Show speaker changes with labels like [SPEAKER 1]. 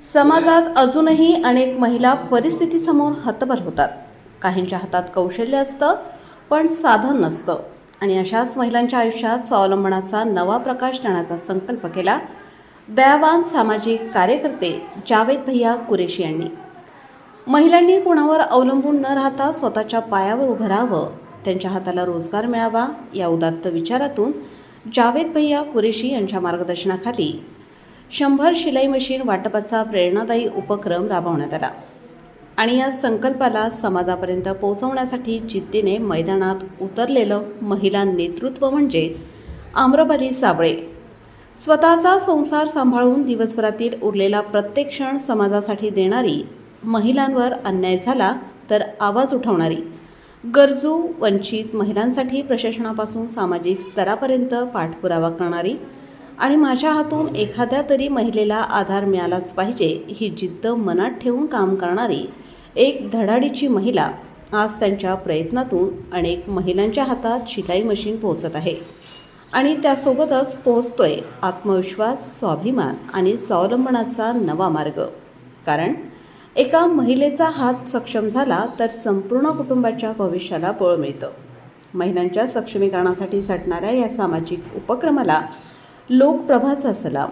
[SPEAKER 1] समाजात अजूनही अनेक महिला परिस्थितीसमोर हतबल होतात. काहींच्या हातात कौशल्य असतं पण साधन नसतं आणि अशाच महिलांच्या आयुष्यात स्वावलंबनाचा नवा प्रकाश देण्याचा संकल्प केला दयावान सामाजिक कार्यकर्ते जावेद भैया कुरेशी यांनी. महिलांनी कोणावर अवलंबून न राहता स्वतःच्या पायावर उभं राहावं, त्यांच्या हाताला रोजगार मिळावा या उदात्त विचारातून जावेद भैया कुरेशी यांच्या मार्गदर्शनाखाली 100 शिलाई मशीन वाटपाचा प्रेरणादायी उपक्रम राबवण्यात आला आणि या संकल्पाला समाजापर्यंत पोहोचवण्यासाठी जिद्दीने मैदानात उतरलेलं महिला नेतृत्व म्हणजे आम्रपाली साबळे. स्वतःचा संसार सांभाळून दिवसभरातील उरलेला प्रत्येक क्षण समाजासाठी देणारी, महिलांवर अन्याय झाला तर आवाज उठवणारी, गरजू वंचित महिलांसाठी प्रशासनापासून सामाजिक स्तरापर्यंत पाठपुरावा करणारी आणि माझ्या हातून एखाद्या तरी महिलेला आधार मिळालाच पाहिजे ही जिद्द मनात ठेवून काम करणारी एक धडाडीची महिला आज त्यांच्या प्रयत्नातून अनेक महिलांच्या हातात शिलाई मशीन पोहोचत आहे आणि त्यासोबतच पोहोचतोय आत्मविश्वास, स्वाभिमान आणि स्वावलंबनाचा नवा मार्ग. कारण एका महिलेचा हात सक्षम झाला तर संपूर्ण कुटुंबाच्या भविष्याला बळ मिळतं. महिलांच्या सक्षमीकरणासाठी झटणाऱ्या या सामाजिक उपक्रमाला लोकप्रभाचा सलाम.